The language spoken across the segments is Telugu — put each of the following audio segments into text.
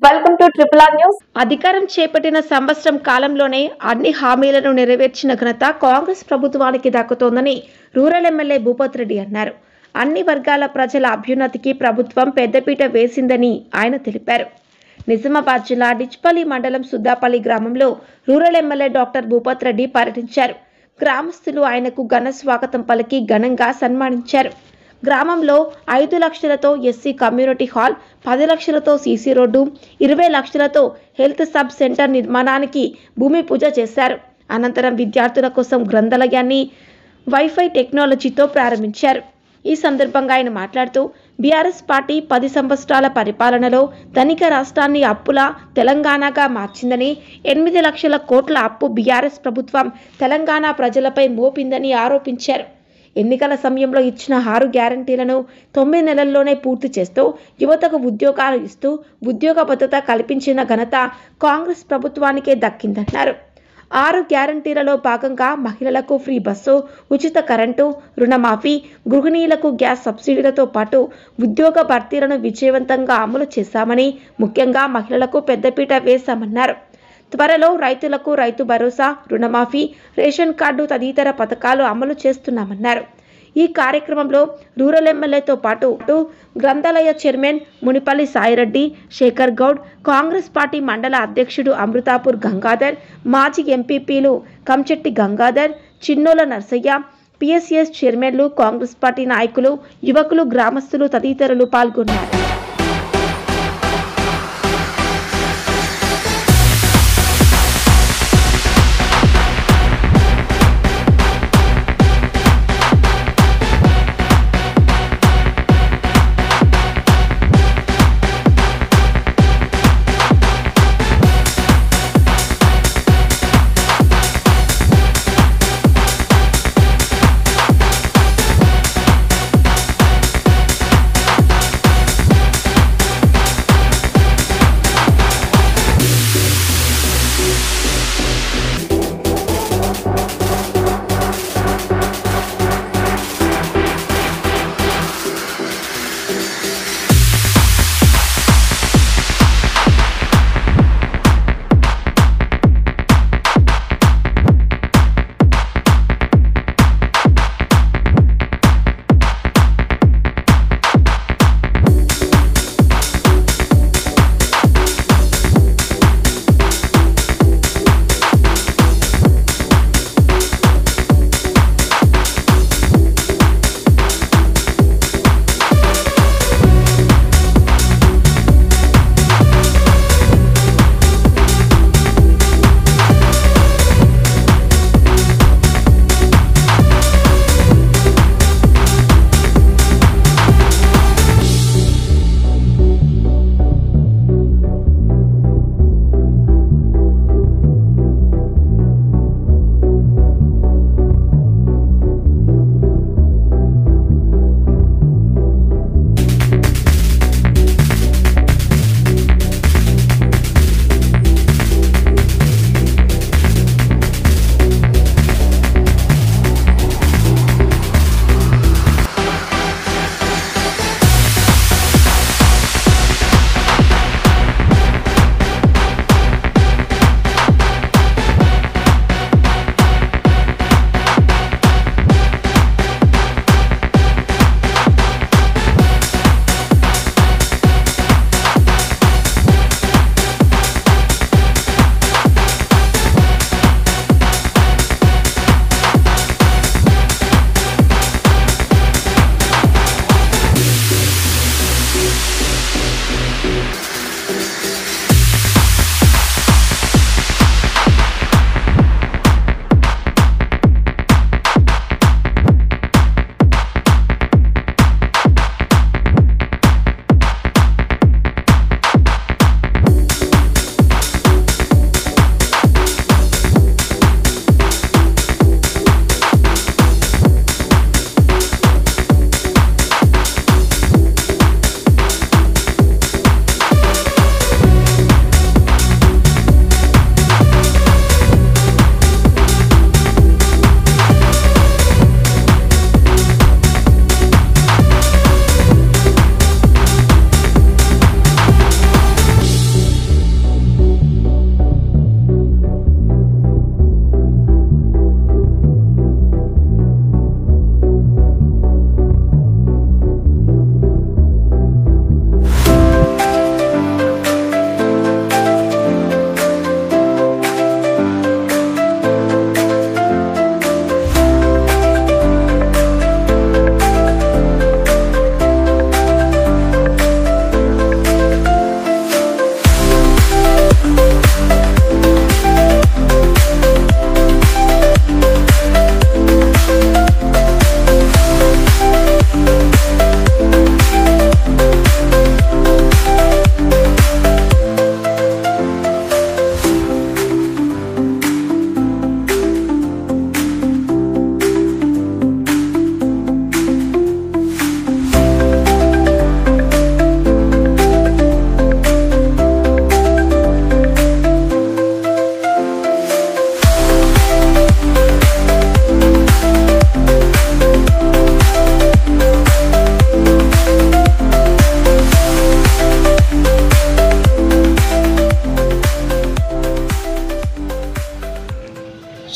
Welcome to triple R news. అధికారం చేపట్టిన సంవత్సరం కాలంలోనే అన్ని హామీలను నెరవేర్చిన ఘనత కాంగ్రెస్ ప్రభుత్వానికి దక్కుతోందని రూరల్ ఎమ్మెల్యే భూపత్ రెడ్డి అన్నారు. అన్ని వర్గాల ప్రజల అభ్యున్నతికి ప్రభుత్వం పెద్దపీట వేసిందని ఆయన తెలిపారు. నిజామాబాద్ జిల్లా డిచ్పల్లి మండలం సుద్దాపల్లి గ్రామంలో rural MLA doctor Bhupat Reddy పర్యటించారు. గ్రామస్తులు ఆయనకు ఘన స్వాగతం పలికి ఘనంగా సన్మానించారు. గ్రామంలో 5 లక్షలతో ఎస్సీ కమ్యూనిటీ హాల్, 10 లక్షలతో సీసీ రోడ్డు, 20 లక్షలతో హెల్త్ సబ్ సెంటర్ నిర్మాణానికి భూమి పూజ చేశారు. అనంతరం విద్యార్థుల కోసం గ్రంథాలయాన్ని వైఫై టెక్నాలజీతో ప్రారంభించారు. ఈ సందర్భంగా ఆయన మాట్లాడుతూ బీఆర్ఎస్ పార్టీ 10 సంవత్సరాల పరిపాలనలో ధనిక రాష్ట్రాన్ని అప్పుల తెలంగాణగా మార్చిందని, 8 లక్షల కోట్ల అప్పు బీఆర్ఎస్ ప్రభుత్వం తెలంగాణ ప్రజలపై మోపిందని ఆరోపించారు. ఎన్నికల సమయంలో ఇచ్చిన 6 గ్యారంటీలను 9 నెలల్లోనే పూర్తి చేస్తూ యువతకు ఉద్యోగాలు ఇస్తూ ఉద్యోగ భద్రత కల్పించిన ఘనత కాంగ్రెస్ ప్రభుత్వానికే దక్కిందన్నారు. 6 గ్యారంటీలలో భాగంగా మహిళలకు ఫ్రీ బస్సు, ఉచిత కరెంటు, రుణమాఫీ, గృహిణీలకు గ్యాస్ సబ్సిడీలతో పాటు ఉద్యోగ భర్తీలను విజయవంతంగా అమలు చేశామని, ముఖ్యంగా మహిళలకు పెద్దపీట వేశామన్నారు. త్వరలో రైతులకు రైతు భరోసా, రుణమాఫీ, రేషన్ కార్డు తదితర పథకాలు అమలు చేస్తున్నామన్నారు. ఈ కార్యక్రమంలో రూరల్ ఎమ్మెల్యేతో పాటు గ్రంథాలయ చైర్మన్ మునిపల్లి సాయిరెడ్డి, శేఖర్ గౌడ్, కాంగ్రెస్ పార్టీ మండల అధ్యక్షుడు అమృతాపూర్ గంగాధర్, మాజీ ఎంపీపీలు కంచెట్టి గంగాధర్, చిన్నోల నర్సయ్య, పిఎస్సిఎస్ చైర్మన్లు, కాంగ్రెస్ పార్టీ నాయకులు, యువకులు, గ్రామస్తులు తదితరులు పాల్గొన్నారు.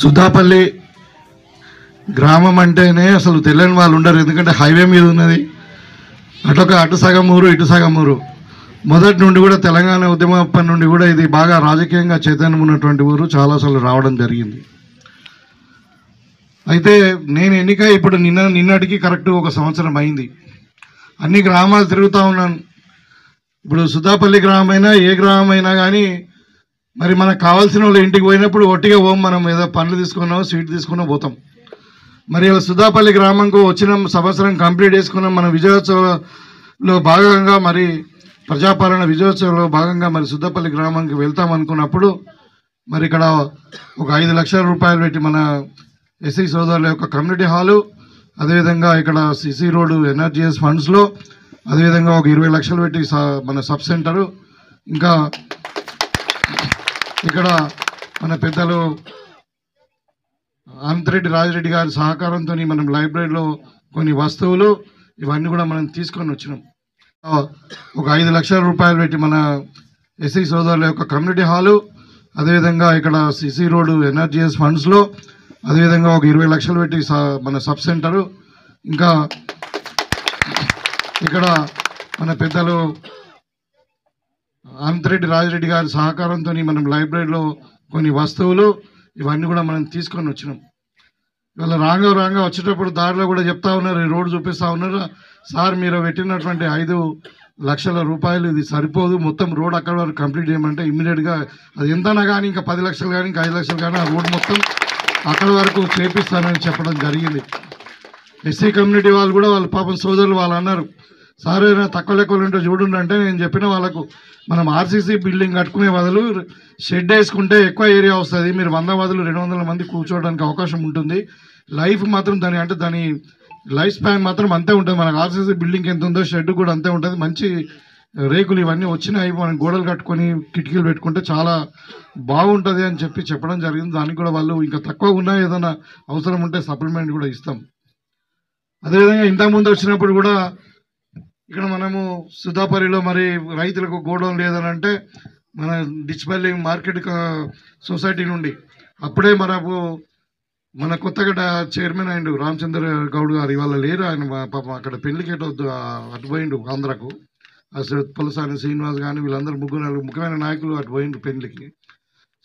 సుద్దాపల్లి గ్రామం అంటేనే అసలు తెలియని వాళ్ళు ఉండరు. ఎందుకంటే హైవే మీద ఉన్నది. అటు సగం ఊరు ఇటు సగం ఊరు. మొదటి నుండి కూడా తెలంగాణ ఉద్యమప్పటి నుండి కూడా ఇది బాగా రాజకీయంగా చైతన్యం ఉన్నటువంటి ఊరు. చాలాసార్లు రావడం జరిగింది. అయితే నేను ఎన్నిక ఇప్పుడు నిన్నటికి కరెక్ట్ 1 సంవత్సరం అయింది. అన్ని గ్రామాలు తిరుగుతూ ఉన్నాను. ఇప్పుడు సుద్దాపల్లి గ్రామం అయినా ఏ గ్రామం అయినా కానీ మరి మనకు కావాల్సిన వాళ్ళు ఇంటికి పోయినప్పుడు ఒట్టిగా మనం ఏదో పండ్లు తీసుకున్నాం, స్వీట్ తీసుకున్నాం, పోతాం. మరి ఇలా సుద్దాపల్లి గ్రామంకు వచ్చిన సంవత్సరం కంప్లీట్ చేసుకున్నాం. మన విజయోత్సవంలో భాగంగా మరి ప్రజాపాలన విజయోత్సవంలో భాగంగా మరి సుద్దాపల్లి గ్రామానికి వెళ్తాం అనుకున్నప్పుడు మరి ఇక్కడ ఒక 5 లక్షల రూపాయలు పెట్టి మన ఎస్సీ సోదరుల యొక్క కమ్యూనిటీ హాలు, అదేవిధంగా ఇక్కడ సిసి రోడ్డు ఎన్ఆర్జీఎస్ ఫండ్స్లో అదేవిధంగా ఒక 20 లక్షలు పెట్టి మన సబ్ సెంటరు, ఇంకా ఇక్కడ మన పెద్దలు అంతిరెడ్డి రాజిరెడ్డి గారి సహకారంతో మనం లైబ్రరీలో కొన్ని వస్తువులు ఇవన్నీ కూడా మనం తీసుకొని వచ్చినాం. ఒక 5 లక్షల రూపాయలు పెట్టి మన ఎస్సీ సోదరుల యొక్క కమ్యూనిటీ హాలు, అదేవిధంగా ఇక్కడ సిసి రోడ్డు ఎన్ఆర్జీఎస్ ఫండ్స్లో అదేవిధంగా ఒక 20 లక్షలు పెట్టి మన సబ్ సెంటరు, ఇంకా ఇక్కడ మన పెద్దలు అంతిరెడ్డి రాజిరెడ్డి గారి సహకారంతో మనం లైబ్రరీలో కొన్ని వస్తువులు ఇవన్నీ కూడా మనం తీసుకొని వచ్చినాం. ఇవాళ రాగా వచ్చేటప్పుడు దారిలో కూడా చెప్తా ఉన్నారు, ఈ రోడ్డు చూపిస్తూ ఉన్నారు, సార్ మీరు పెట్టినటువంటి 5 లక్షల రూపాయలు ఇది సరిపోదు, మొత్తం రోడ్ అక్కడ వరకు కంప్లీట్ చేయమంటే ఇమ్మీడియట్గా అది ఎంతనా కానీ ఇంకా 10 లక్షలు కానీ ఇంకా 5 లక్షలు కానీ ఆ రోడ్ మొత్తం అక్కడ వరకు చేపిస్తానని చెప్పడం జరిగింది. ఎస్సీ కమ్యూనిటీ వాళ్ళు కూడా వాళ్ళ పాపం సోదరులు వాళ్ళు అన్నారు, సార్ ఏదైనా తక్కువ లెక్కలు ఉంటే చూడండి అంటే నేను చెప్పిన వాళ్ళకు మనం ఆర్సీసీ బిల్డింగ్ కట్టుకునే బదులు షెడ్ వేసుకుంటే ఎక్కువ ఏరియా వస్తుంది, మీరు 100 బదులు 200 మంది కూర్చోవడానికి అవకాశం ఉంటుంది, లైఫ్ మాత్రం దాని లైఫ్ స్పాన్ మాత్రం అంతే ఉంటుంది, మనకు ఆర్సీసీ బిల్డింగ్ ఎంత ఉందో షెడ్ కూడా అంతే ఉంటుంది, మంచి రేకులు ఇవన్నీ వచ్చినాయి, మనం గోడలు కట్టుకొని కిటికీలు పెట్టుకుంటే చాలా బాగుంటుంది అని చెప్పడం జరిగింది. దానికి కూడా వాళ్ళు ఇంకా తక్కువ ఉన్నా ఏదైనా అవసరం ఉంటే సప్లిమెంట్ కూడా ఇస్తాం. అదేవిధంగా ఇంతకుముందు వచ్చినప్పుడు కూడా ఇక్కడ మనము సుధాపల్లిలో మరి రైతులకు గోడౌన్ లేదని అంటే మన డిచ్పల్లి మార్కెట్ సొసైటీ నుండి అప్పుడే మన కొత్తగడ్డ చైర్మన్ అయిండు రామచంద్ర గౌడ్ గారు, ఇవాళ లేరు ఆయన, పాపం అక్కడ పెళ్లికి అటు పోయిండు ఆంధ్రకు, అసలు పులసాని శ్రీనివాస్ కానీ వీళ్ళందరూ ముఖ్యమైన నాయకులు అటు పోయిండు పెళ్లికి.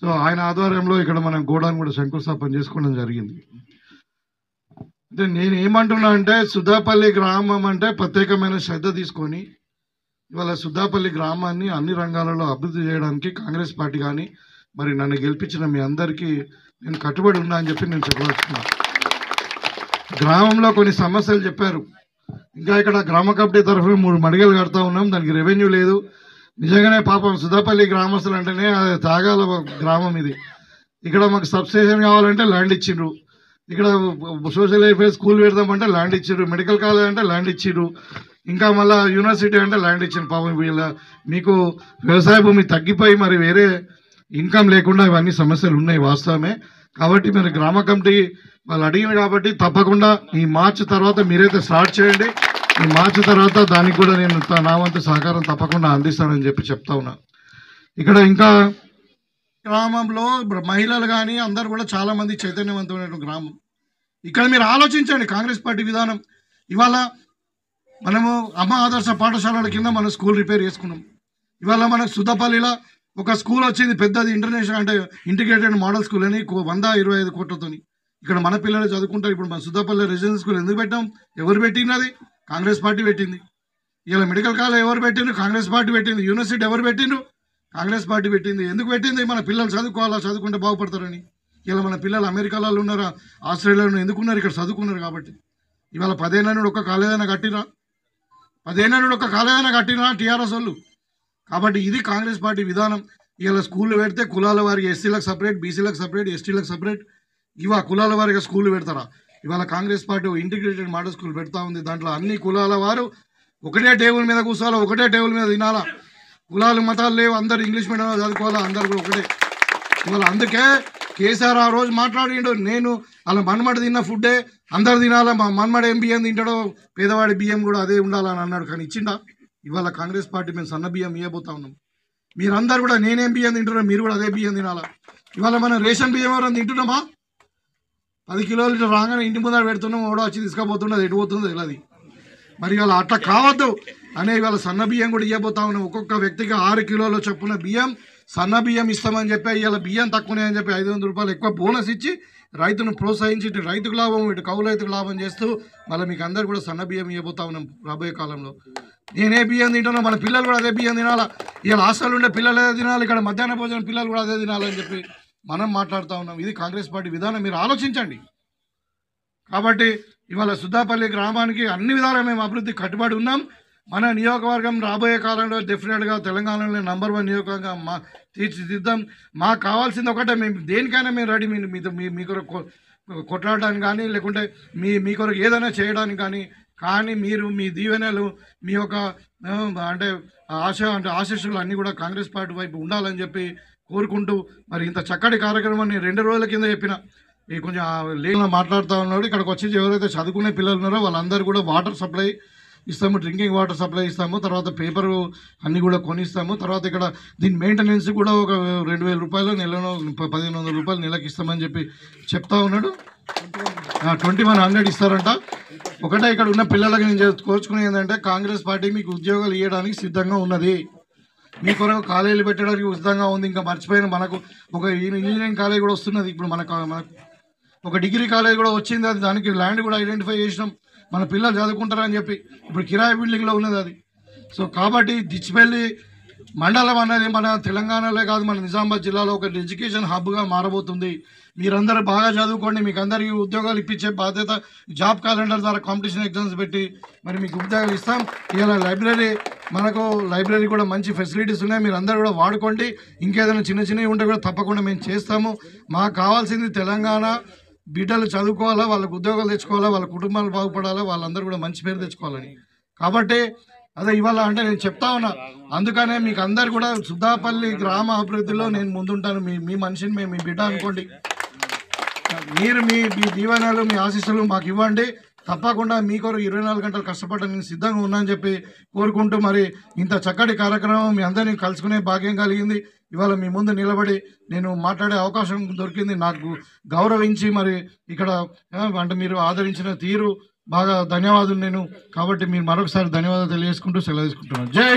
సో ఆయన ఆధ్వర్యంలో ఇక్కడ మనం గోడౌన్ కూడా శంకుస్థాపన చేసుకోవడం జరిగింది. అంటే నేను ఏమంటున్నా అంటే సుధాపల్లి గ్రామం అంటే ప్రత్యేకమైన శ్రద్ధ తీసుకొని ఇవాళ సుధాపల్లి గ్రామాన్ని అన్ని రంగాలలో అభివృద్ధి చేయడానికి కాంగ్రెస్ పార్టీ కానీ మరి నన్ను గెలిపించిన మీ అందరికీ నేను కట్టుబడి ఉన్నా అని చెప్పి నేను చెప్పదలుచుకున్నాను. గ్రామంలో కొన్ని సమస్యలు చెప్పారు, ఇంకా ఇక్కడ గ్రామ కమిటీ తరఫున 3 మడిగలు కడతా ఉన్నాం, దానికి రెవెన్యూ లేదు. నిజంగానే పాపం సుధాపల్లి గ్రామస్తులు అంటేనే త్యాగాల గ్రామం ఇది. ఇక్కడ మాకు సబ్స్టేషన్ కావాలంటే ల్యాండ్ ఇచ్చిండ్రు, ఇక్కడ సోషల్ వెల్ఫేర్ స్కూల్ పెడదామంటే ల్యాండ్ ఇచ్చిర్రు, మెడికల్ కాలేజ్ అంటే ల్యాండ్ ఇచ్చిర్రు, ఇంకా మళ్ళీ యూనివర్సిటీ అంటే ల్యాండ్ ఇచ్చిండ్రు. పాపం వీళ్ళ మీకు వ్యవసాయ భూమి తగ్గిపోయి మరి వేరే ఇన్కమ్ లేకుండా ఇవన్నీ సమస్యలు ఉన్నాయి వాస్తవమే. కాబట్టి మరి గ్రామ కమిటీ వాళ్ళు అడిగిన కాబట్టి తప్పకుండా ఈ మార్చి తర్వాత మీరైతే స్టార్ట్ చేయండి. ఈ మార్చి తర్వాత దానికి కూడా నేను నా వంతు సహకారం తప్పకుండా అందిస్తానని చెప్పి చెప్తా ఉన్నా. ఇక్కడ ఇంకా గ్రామంలో మహిళలు కానీ అందరు కూడా చాలా మంది చైతన్యవంతమైన గ్రామం. ఇక్కడ మీరు ఆలోచించండి, కాంగ్రెస్ పార్టీ విధానం ఇవాళ మనము అమ్మ ఆదర్శ పాఠశాలల కింద మనం స్కూల్ రిపేర్ చేసుకున్నాం. ఇవాళ మనకు సుద్దపల్లిలో ఒక స్కూల్ వచ్చింది పెద్దది, ఇంటర్నేషనల్ అంటే ఇంటిగ్రేటెడ్ మోడల్ స్కూల్ అని 125 కోట్లతో. ఇక్కడ మన పిల్లలు చదువుకుంటారు. ఇప్పుడు మన సుద్దపల్లి రెసిడెన్షియల్ స్కూల్ ఎందుకు పెట్టాం? ఎవరు పెట్టినది? కాంగ్రెస్ పార్టీ పెట్టింది. ఇలా మెడికల్ కాలేజ్ ఎవరు పెట్టిండ్రు? కాంగ్రెస్ పార్టీ పెట్టింది. యూనివర్సిటీ ఎవరు పెట్టిండ్రు? కాంగ్రెస్ పార్టీ పెట్టింది. ఎందుకు పెట్టింది? మన పిల్లలు చదువుకోవాలా, చదువుకుంటే బాగుపడతారని. ఇలా మన పిల్లలు అమెరికాలో ఉన్నారా, ఆస్ట్రేలియాలో ఎందుకున్నారు? ఇక్కడ చదువుకున్నారు కాబట్టి. ఇవాళ 10 ఏళ్ళ నుండి ఒక్క కాలేజైనా కట్టిరా? 10 ఏళ్ళ నుండి ఒక్క కాలేజైనా కట్టిరా టీఆర్ఎస్ వాళ్ళు? కాబట్టి ఇది కాంగ్రెస్ పార్టీ విధానం. ఇలా స్కూళ్ళు పెడితే కులాల వారికి ఎస్సీలకు సపరేట్, బీసీలకు సపరేట్, ఎస్టీలకు సపరేట్, ఇవా కులాల వారిగా స్కూళ్ళు పెడతారా? ఇవాళ Congress party integrated model school పెడతా ఉంది. దాంట్లో అన్ని కులాల వారు ఒకటే టేబుల్ మీద కూర్చోవాలా, ఒకటే టేబుల్ మీద తినాలా. కులాలు మతాలు లేవు, అందరు ఇంగ్లీష్ మీడియంలో చదువుకోవాలా, అందరు కూడా ఒకటే. ఇవాళ అందుకే కేసీఆర్ ఆ రోజు మాట్లాడిండు, నేను అలా మన్మడి తిన్న ఫుడ్డే అందరు తినాలా, మా మన్మడి ఏం బియ్యం తింటాడో పేదవాడి బియ్యం కూడా అదే ఉండాలని అన్నాడు. కానీ ఇచ్చిండా? ఇవాళ కాంగ్రెస్ పార్టీ మేము సన్న బియ్యం ఇవ్వబోతా ఉన్నాం. మీరందరూ కూడా నేనేం బియ్యం తింటున్నా, మీరు కూడా అదే బియ్యం తినాలా. ఇవాళ మనం రేషన్ బియ్యం ఎవరైనా తింటున్నామా? 10 కిలోలు ఇట్లా రాగానే ఇంటి ముందర పెడుతున్నాం, ఓడో వచ్చి తీసుకుపోతుండే, అది ఎటుపోతుందో తెలియదు. మరి ఇవాళ అట్లా కావద్దు అనే ఇవాళ సన్న బియ్యం కూడా ఇవ్వబోతా ఉన్నాం. ఒక్కొక్క వ్యక్తికి 6 కిలోల చొప్పున బియ్యం, సన్న బియ్యం ఇస్తామని చెప్పి, ఇవాళ బియ్యం తక్కువనే అని చెప్పి 500 రూపాయలు ఎక్కువ బోనస్ ఇచ్చి రైతును ప్రోత్సహించి ఇటు రైతుకు లాభం ఇటు కౌలు రైతుకు లాభం చేస్తూ మళ్ళీ మీకు అందరు కూడా సన్న బియ్యం ఇవ్వబోతా ఉన్నాం రాబోయే కాలంలో. నేనే బియ్యం తింటున్నా, మన పిల్లలు కూడా అదే బియ్యం తినాలా, ఇవాళ హాస్టల్ ఉండే పిల్లలు అదే తినాలి, ఇక్కడ మధ్యాహ్న భోజనం పిల్లలు కూడా అదే తినాలని చెప్పి మనం మాట్లాడుతూ ఉన్నాం. ఇది కాంగ్రెస్ పార్టీ విధానం, మీరు ఆలోచించండి. కాబట్టి ఇవాళ సుద్దాపల్లి గ్రామానికి అన్ని విధాలా మేము అభివృద్ధి కట్టుబడి ఉన్నాం. మన నియోజకవర్గం రాబోయే కాలంలో డెఫినెట్గా తెలంగాణలో నంబర్ 1 నియోజకవర్గంగా తీర్చిదిద్దాం. మాకు కావాల్సింది ఒకటే, మేము దేనికైనా మేము రెడీ, మీ కొరకు కొట్లాడడానికి కానీ లేకుంటే మీ కొరకు ఏదైనా చేయడానికి కానీ మీరు మీ దీవెనలు మీ యొక్క అంటే ఆశీస్సులు అన్నీ కూడా కాంగ్రెస్ పార్టీ వైపు ఉండాలని చెప్పి కోరుకుంటూ, మరి ఇంత చక్కటి కార్యక్రమాన్ని 2 రోజుల కింద చెప్పిన ఈ కొంచెం లేకుండా మాట్లాడుతూ ఉన్నాడు. ఇక్కడికి వచ్చి ఎవరైతే చదువుకునే పిల్లలు ఉన్నారో వాళ్ళందరూ కూడా వాటర్ సప్లై ఇస్తాము, డ్రింకింగ్ వాటర్ సప్లై ఇస్తాము, తర్వాత పేపరు అన్నీ కూడా కొనిస్తాము. తర్వాత ఇక్కడ దీని మెయింటెనెన్స్ కూడా ఒక 2000 రూపాయలు నెలలో 1500 రూపాయలు నెలకి ఇస్తామని చెప్పి చెప్తా ఉన్నాడు. 2100 ఇస్తారంట. ఒకటే ఇక్కడ ఉన్న పిల్లలకి నేను కోరుచుకునేది ఏంటంటే, కాంగ్రెస్ పార్టీ మీకు ఉద్యోగాలు ఇవ్వడానికి సిద్ధంగా ఉన్నది, మీ కొరకు కాలేజీలు పెట్టడానికి సిద్ధంగా ఉంది. ఇంకా మర్చిపోయిన మనకు ఒక ఇంజనీరింగ్ కాలేజ్ కూడా వస్తున్నది, ఇప్పుడు మనకు ఒక డిగ్రీ కాలేజ్ కూడా వచ్చింది, అది దానికి ల్యాండ్ కూడా ఐడెంటిఫై చేసినాం, మన పిల్లలు చదువుకుంటారని చెప్పి. ఇప్పుడు కిరాయి బిల్డింగ్లో ఉన్నది అది. సో కాబట్టి దిచ్చిపల్లి మండలం అనేది మన తెలంగాణలో కాదు, మన నిజామాబాద్ జిల్లాలో ఒక ఎడ్యుకేషన్ హబ్గా మారబోతుంది. మీరందరూ బాగా చదువుకోండి, మీకు అందరికీ ఉద్యోగాలు ఇప్పించే బాధ్యత, జాబ్ క్యాలెండర్ ద్వారా కాంపిటీషన్ ఎగ్జామ్స్ పెట్టి మరి మీకు ఉద్యోగాలు ఇస్తాం. ఇలా లైబ్రరీ కూడా మంచి ఫెసిలిటీస్ ఉన్నాయి, మీరు అందరూ కూడా వాడుకోండి. ఇంకేదైనా చిన్నవి ఉంటే కూడా తప్పకుండా మేము చేస్తాము. మాకు కావాల్సింది తెలంగాణ బిడ్డలు చదువుకోవాలా, వాళ్ళకు ఉద్యోగాలు తెచ్చుకోవాలా, వాళ్ళ కుటుంబాలు బాగుపడాలా, వాళ్ళందరూ కూడా మంచి పేరు తెచ్చుకోవాలని. కాబట్టి అదే ఇవాళ అంటే నేను చెప్తా ఉన్నా. అందుకనే మీకు అందరు కూడా సుద్దాపల్లి గ్రామ అభివృద్ధిలో నేను ముందుంటాను. మీ మనిషిని మీ బిడ్డ అనుకోండి. మీరు మీ దీవెనలు మీ ఆశీస్సులు మాకు ఇవ్వండి. తప్పకుండా మీ కొరకు 24 గంటలు కష్టపడడానికి నేను సిద్ధంగా ఉన్నానని చెప్పి కోరుకుంటూ, మరి ఇంత చక్కటి కార్యక్రమం మీ అందరినీ కలుసుకునే భాగ్యం కలిగింది. ఇవాళ మీ ముందు నిలబడి నేను మాట్లాడే అవకాశం దొరికింది. నాకు గౌరవించి మరి ఇక్కడ అంటే మీరు ఆదరించిన తీరు బాగా ధన్యవాదాలు. కాబట్టి మీరు మరొకసారి ధన్యవాదాలు తెలియజేసుకుంటూ సెలవు తీసుకుంటున్నాను. జై